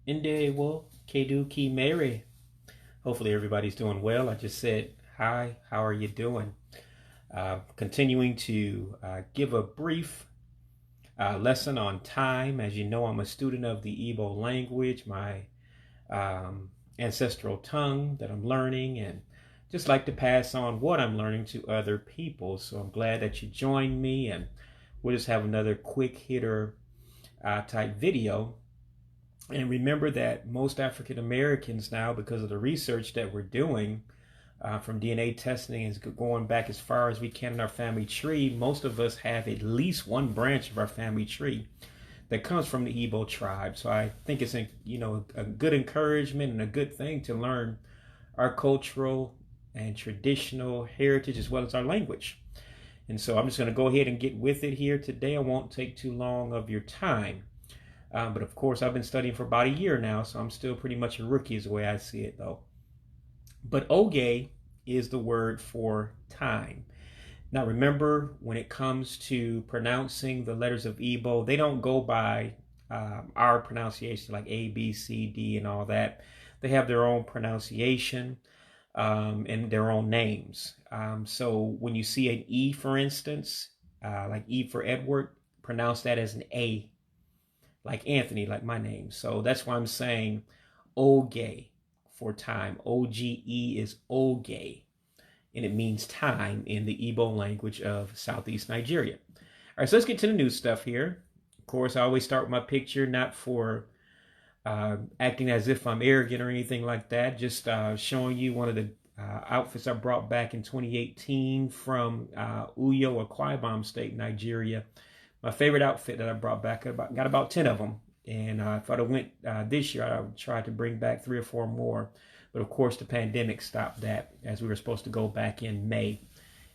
Indewo Kedu Ki Mary. Hopefully everybody's doing well. I just said hi. How are you doing? Continuing to give a brief lesson on time. As you know, I'm a student of the Igbo language, my ancestral tongue that I'm learning, and just like to pass on what I'm learning to other people. So I'm glad that you joined me, and we'll just have another quick hitter type video. And remember that most African Americans now, because of the research that we're doing from DNA testing and going back as far as we can in our family tree, most of us have at least one branch of our family tree that comes from the Igbo tribe. So I think it's a good encouragement and a good thing to learn our cultural and traditional heritage as well as our language. And so I'm just going to go ahead and get with it here today. I won't take too long of your time. But of course, I've been studying for about a year now, so I'm still pretty much a rookie is the way I see it, though. But oge is the word for time. Now, remember, when it comes to pronouncing the letters of Igbo, they don't go by our pronunciation like A, B, C, D, and all that. They have their own pronunciation and their own names. So when you see an E, for instance, like E for Edward, pronounce that as an A, like Anthony, like my name. So that's why I'm saying oge for time. OGE is oge, and it means time in the Igbo language of Southeast Nigeria. All right, so let's get to the new stuff here. Of course, I always start with my picture, not for acting as if I'm arrogant or anything like that, just showing you one of the outfits I brought back in 2018 from Uyo, Akwa Ibom State, Nigeria. My favorite outfit that I brought back, got about 10 of them. And if I'd have went this year, I would try to bring back 3 or 4 more. But of course, the pandemic stopped that, as we were supposed to go back in May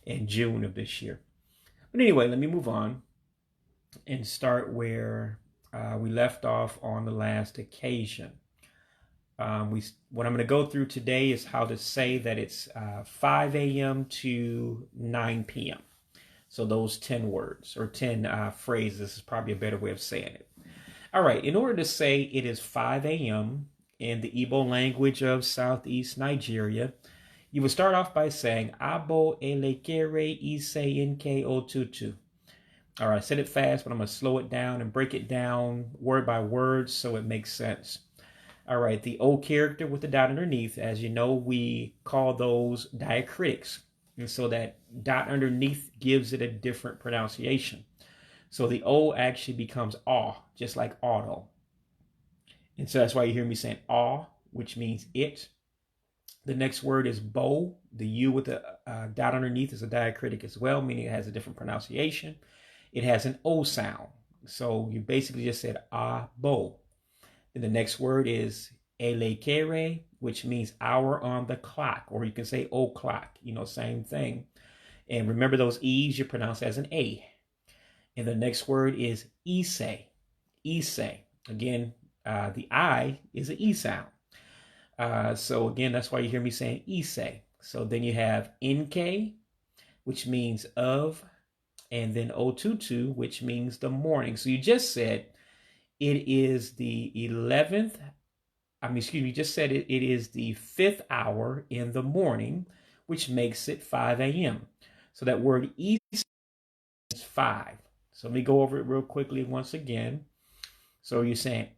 and June of this year. But anyway, let me move on and start where we left off on the last occasion. What I'm going to go through today is how to say that it's 5 a.m. to 9 p.m. So those 10 words or 10 phrases is probably a better way of saying it. All right, in order to say it is 5 a.m. in the Igbo language of Southeast Nigeria, you would start off by saying elekere, isii, Oh-Tue-Tue. All right, I said it fast, but I'm going to slow it down and break it down word by word so it makes sense. All right, the O character with the dot underneath, as you know, we call those diacritics. And so that dot underneath gives it a different pronunciation. So the O actually becomes ah, just like auto. And so that's why you hear me saying ah, which means it. The next word is bo. The U with the dot underneath is a diacritic as well, meaning it has a different pronunciation. It has an O sound. So you basically just said ah-bo. Then the next word is elekere, which means hour on the clock, or you can say o'clock, same thing. And remember those E's you pronounce as an A. And the next word is isii, isii. Again, the I is an E sound. So again, that's why you hear me saying isii. So then you have nk, which means of, and then Oh-Tue-Tue, which means the morning. So you just said it is the 11th, you just said it is the 5th hour in the morning, which makes it 5 a.m. So that word is 5. So let me go over it real quickly once again. So you're saying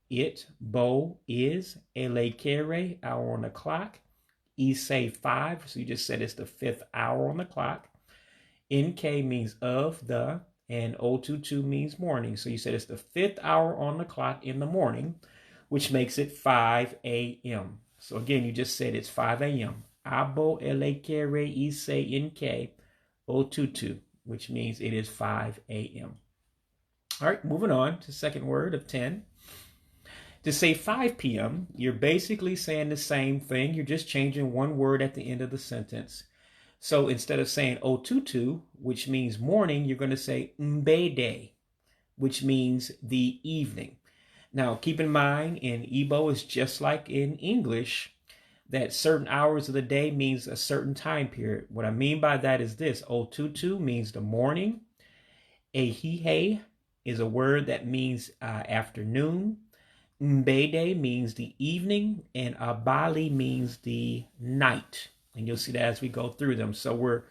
it, bo, is, elekere, hour on the clock, say 5. So you just said it's the 5th hour on the clock. Nk means of, the, and Oh-Tue-Tue means morning. So you said it's the 5th hour on the clock in the morning, which makes it 5 a.m. So again, you just said it's 5 a.m. Abo elekere ise nk Oh-Tue-Tue, which means it is 5 a.m. All right, moving on to the second word of 10. To say 5 p.m., you're basically saying the same thing. You're just changing one word at the end of the sentence. So instead of saying Oh-Tue-Tue, which means morning, you're going to say mgbede, which means the evening. Now, keep in mind, in Igbo, it's just like in English, that certain hours of the day means a certain time period. What I mean by that is this. Oh-Tue-Tue means the morning. Ehihie is a word that means afternoon. Mgbede means the evening, and abalị means the night. And you'll see that as we go through them. So we're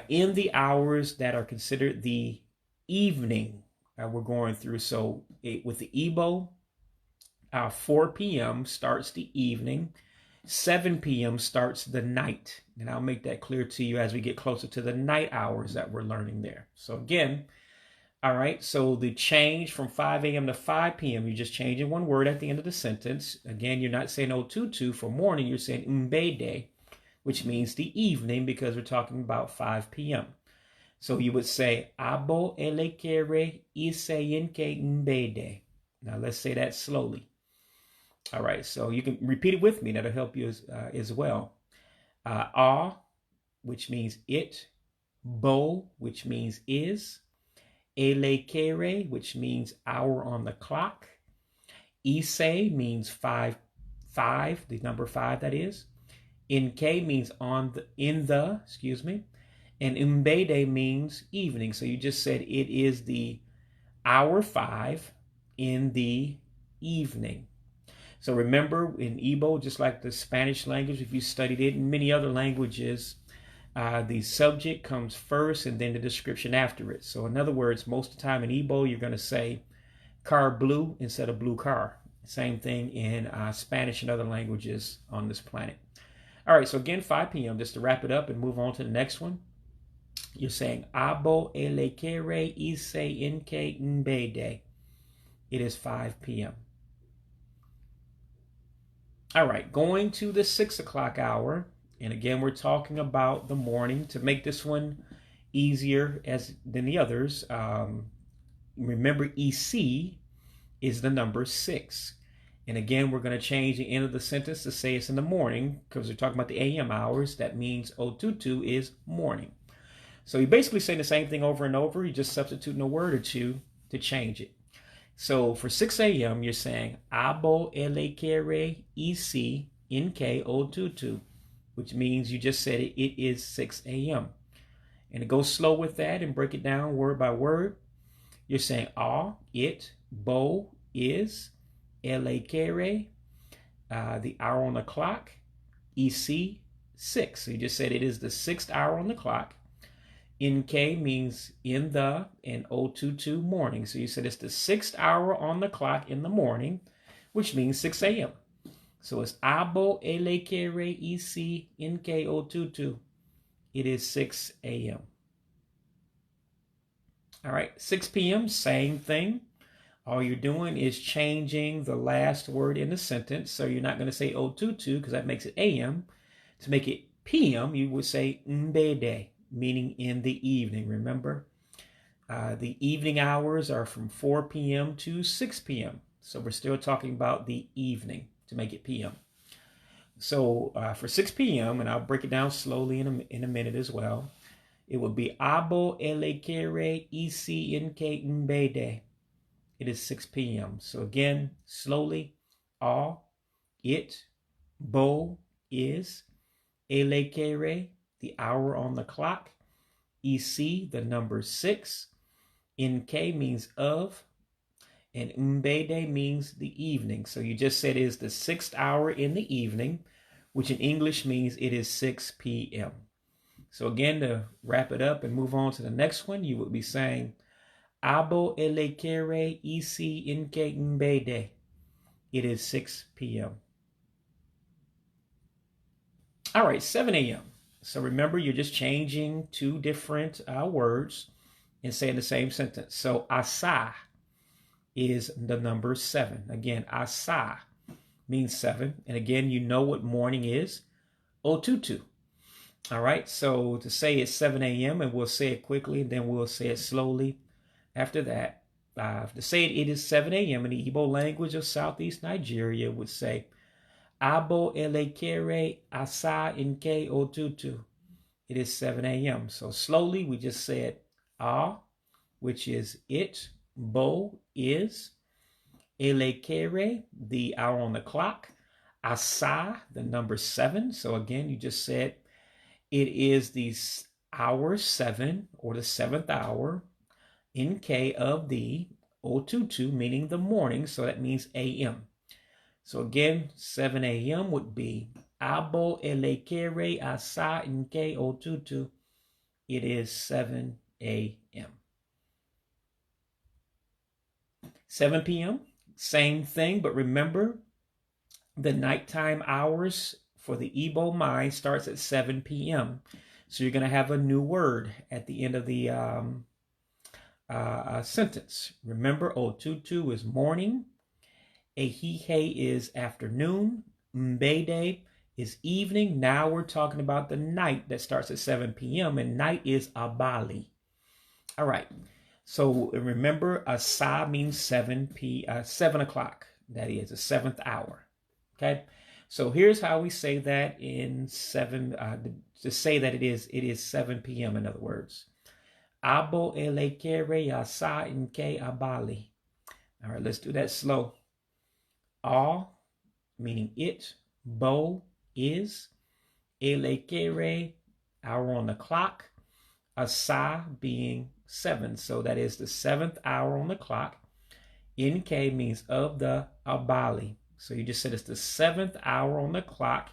in the hours that are considered the evening we're going through. So with the Igbo, 4 p.m. starts the evening, 7 p.m. starts the night. And I'll make that clear to you as we get closer to the night hours that we're learning there. So again, all right, so the change from 5 a.m. to 5 p.m., you're just changing one word at the end of the sentence. Again, you're not saying Oh-Tue-Tue for morning, you're saying mgbede, which means the evening, because we're talking about 5 p.m. So you would say elekere isii mgbede. Now let's say that slowly. All right, so you can repeat it with me. That'll help you as well. Ah, which means it. Bo, which means is. Elekere, which means hour on the clock. Isii means five, the number 5 that is. Nk means in the, excuse me. And mgbede means evening. So you just said it is the hour 5 in the evening. So remember, in Igbo, just like the Spanish language, if you studied it in many other languages, the subject comes first and then the description after it. So in other words, most of the time in Igbo, you're going to say car blue instead of blue car. Same thing in Spanish and other languages on this planet. All right, so again, 5 p.m., just to wrap it up and move on to the next one. You're saying abo elekere isii mgbede. It is 5 p.m. All right, going to the 6 o'clock hour. And again, we're talking about the morning. To make this one easier than the others, remember isii is the number 6. And again, we're going to change the end of the sentence to say it's in the morning because we're talking about the AM hours. That means Oh-Tue-Tue is morning. So you're basically saying the same thing over and over. You're just substituting a word or two to change it. So for 6 a.m., you're saying abo elekere isii Oh-Tue-Tue, which means you just said it is 6 a.m. And to go slow with that and break it down word by word, you're saying it, bo, is, elekere, the hour on the clock, isii, 6. So you just said it is the 6th hour on the clock. Nk means in the, and Oh-Tue-Tue, morning. So you said it's the 6th hour on the clock in the morning, which means 6 a.m. So it's abo elekere isii Oh-Tue-Tue. It is 6 a.m. All right, 6 p.m., same thing. All you're doing is changing the last word in the sentence. So you're not going to say Oh-Tue-Tue because that makes it a.m. To make it p.m., you would say mgbede, meaning in the evening. Remember, the evening hours are from 4 p.m. to 6 p.m. So we're still talking about the evening to make it p.m. So for 6 p.m., and I'll break it down slowly in a minute as well, it would be abo elekere isii mgbede. It is 6 p.m. So again, slowly, it, bo, is, elekere, the hour on the clock, isii, the number 6, nk means of, and mgbede means the evening. So you just said it is the 6th hour in the evening, which in English means it is 6 p.m. So again, to wrap it up and move on to the next one, you would be saying abo elekere isii mgbede. It is 6 p.m. All right, 7 a.m. So remember, you're just changing 2 different words and saying the same sentence. So Ah-Sah is the number 7. Again, Ah-Sah means 7. And again, you know what morning is. Oh-Tue-Tue. All right, so to say it's 7 a.m., and we'll say it quickly, and then we'll say it slowly after that. To say it is 7 a.m. in the Igbo language of Southeast Nigeria would say, abo elekere asaa Oh-Tue-Tue. It is 7 a.m. So slowly, we just said which is it, bo, is, elekere, the hour on the clock, Ah-Sah, the number 7. So again, you just said it is the hour 7, or the 7th hour, nk of the Oh-Tue-Tue, meaning the morning, so that means a.m. So again, 7 a.m. would be elekere, Ah-Sah, Oh-Tue-Tue. It is 7 a.m. 7 p.m., same thing, but remember the nighttime hours for the Igbo mind starts at 7 p.m. So you're going to have a new word at the end of the sentence. Remember, Oh-Tue-Tue is morning, Ehihie is afternoon, mgbede is evening. Now we're talking about the night that starts at 7 p.m. and night is abalị. All right. So remember, Ah-Sah means 7 o'clock. That is the 7th hour. Okay. So here's how we say that in to say that it is 7 p.m. In other words, abo elekere asaa nke abalị. All right, let's do that slow. Ah, meaning it, bo is, elekere, hour on the clock, asaa being 7, so that is the 7th hour on the clock. Nke means of the abalị. So you just said it's the 7th hour on the clock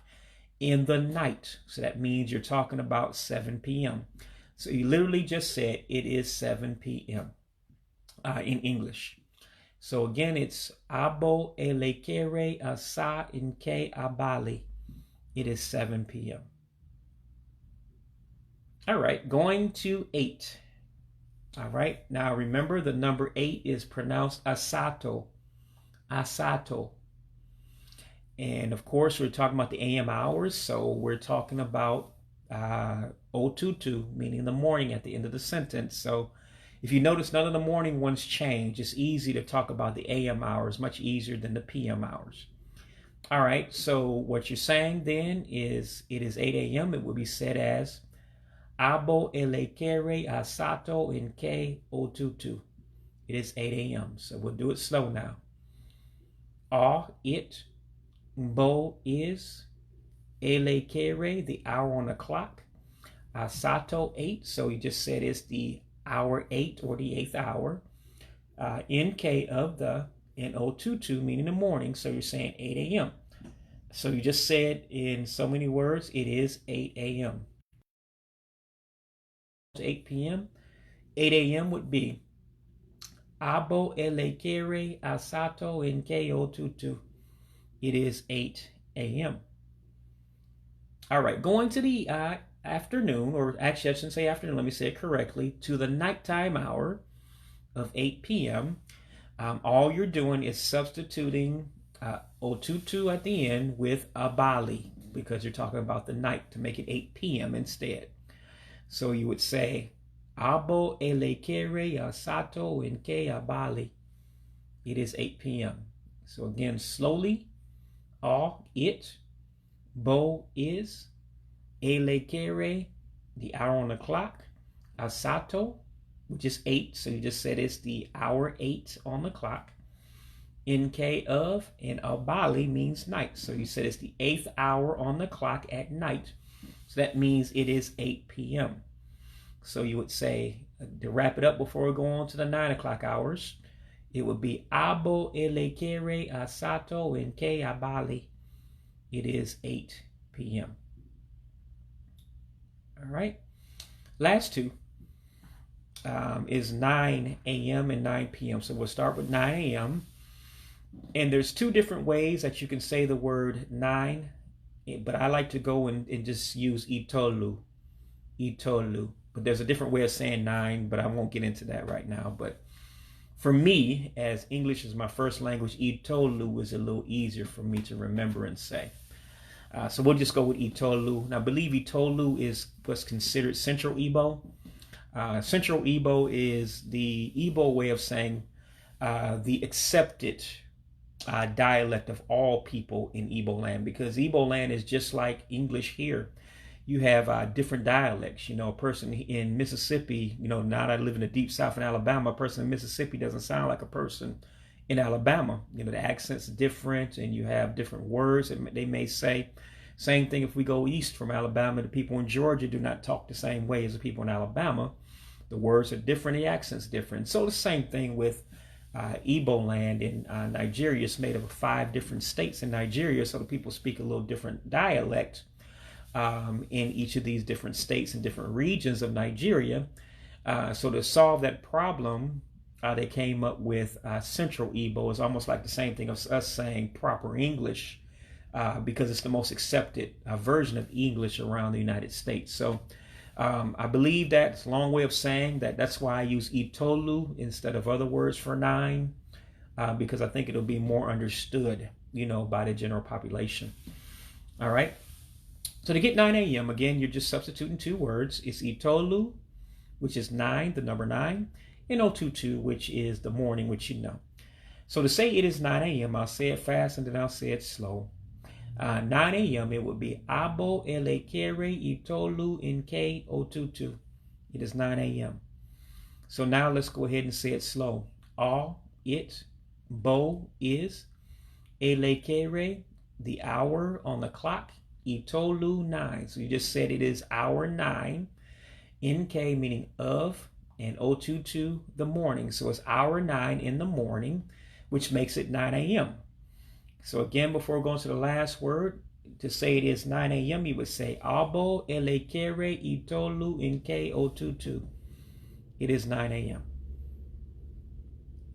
in the night. So that means you're talking about 7 p.m. So you literally just said it is 7 p.m. In English. So again, it's abo elekere asaa nke abalị. It is 7 p.m. All right, going to 8. All right, now remember the number 8 is pronounced asatọ, asaa-toe. And of course, we're talking about the AM hours, so we're talking about Oh-Tue-Tue, meaning the morning at the end of the sentence. So if you notice, none of the morning ones change. It's easy to talk about the AM hours, much easier than the PM hours. All right, so what you're saying then is it is 8 a.m. It will be said as abo elekere asatọ nke Oh-Tue-Tue. It is 8 a.m. So we'll do it slow now. Ah, it, bo is, elekere, the hour on the clock, asatọ, 8. So you just said it's the hour 8 or the 8th hour. Nke of the, and Oh-Tue-Tue meaning the morning. So you're saying 8 a.m. So you just said in so many words, it is 8 a.m. 8 p.m. 8 a.m. would be abo elekere asatọ nke Oh-Tue-Tue. It is 8 a.m. All right, going to the afternoon, or actually I shouldn't say afternoon, let me say it correctly, to the nighttime hour of 8 p.m. All you're doing is substituting Oh-Tue-Tue at the end with abalị, because you're talking about the night, to make it 8 p.m. instead. So you would say abo elekere asatọ nke abalị. It is 8 p.m. So again, slowly. Ah, it, bo is, elekere, the hour on the clock, asatọ, which is 8, so you just said it's the hour 8 on the clock. Nke of, and abalị means night, so you said it's the 8th hour on the clock at night. So that means it is 8 p.m. So you would say, to wrap it up before we go on to the 9 o'clock hours, it would be abo elekere asatọ nke abalị. It is 8 p.m. All right. Last two is 9 a.m. and 9 p.m. So we'll start with 9 a.m. And there's two different ways that you can say the word 9, but I like to go and just use itolu, itolu. But there's a different way of saying 9, but I won't get into that right now. But for me, as English is my first language, itolu is a little easier for me to remember and say. So we'll just go with itolu. Now, I believe itolu is what's considered Central Igbo. Central Igbo is the Igbo way of saying the accepted dialect of all people in Igbo land, because Igbo land is just like English here. You have different dialects. You know, a person in Mississippi, you know, now that I live in the deep south in Alabama, a person in Mississippi doesn't sound like a person in Alabama. You know, the accent's different and you have different words that they may say. Same thing if we go east from Alabama, the people in Georgia do not talk the same way as the people in Alabama. The words are different, the accent's different. So the same thing with Igbo land in Nigeria. It's made up of 5 different states in Nigeria, so the people speak a little different dialect in each of these different states and different regions of Nigeria. So to solve that problem, they came up with Central Igbo. It's almost like the same thing as us saying proper English, because it's the most accepted version of English around the United States. So I believe that's a long way of saying that. That's why I use Itolu instead of other words for 9, because I think it'll be more understood, by the general population. All right. So to get 9 a.m., again, you're just substituting 2 words. It's Itolu, which is 9, the number 9, and Oh-Tue-Tue, which is the morning, which you know. So to say it is 9 a.m., I'll say it fast and then I'll say it slow. 9 a.m., it would be Abo, elekere, Itolu, nke, Oh-Tue-Tue. It is 9 a.m. So now let's go ahead and say it slow. Ah, it, bo is, elekere, the hour on the clock, Itolu 9. So you just said it is hour 9. Nke meaning of, and Oh-Tue-Tue the morning. So it's hour 9 in the morning, which makes it 9 a.m. So again, before going to the last word, to say it is 9 a.m., you would say Abo, elekere, Itolu, nke, Oh-Tue-Tue. It is 9 a.m.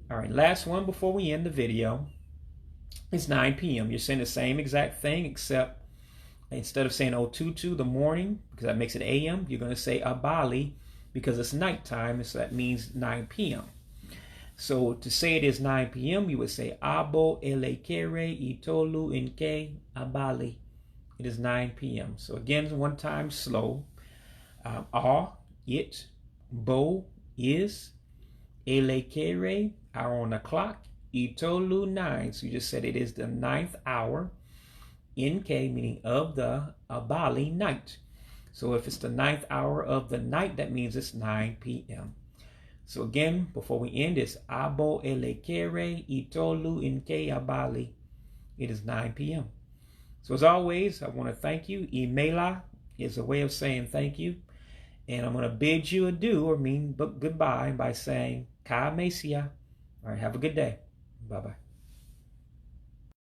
All right, last one before we end the video. It's 9 p.m. You're saying the same exact thing, except instead of saying Oh-Tue-Tue the morning, because that makes it a.m., you're going to say abalị, because it's nighttime, so that means 9 p.m. So to say it is 9 p.m., you would say Abo, elekere, Itolu, nke, abalị. It is 9 p.m. So again, one time slow. Ah, it, bo is, elekere, hour on the clock, Itolu 9. So you just said it is the 9th hour. Nke meaning of the, abalị night. So if it's the 9th hour of the night, that means it's 9 p.m. So again, before we end, it's Abo, elekere, Itolu, nke, abalị. It is 9 p.m. So as always, I want to thank you. Imela is a way of saying thank you. And I'm going to bid you adieu, or mean goodbye, by saying Ka Mesia. All right, have a good day. Bye-bye.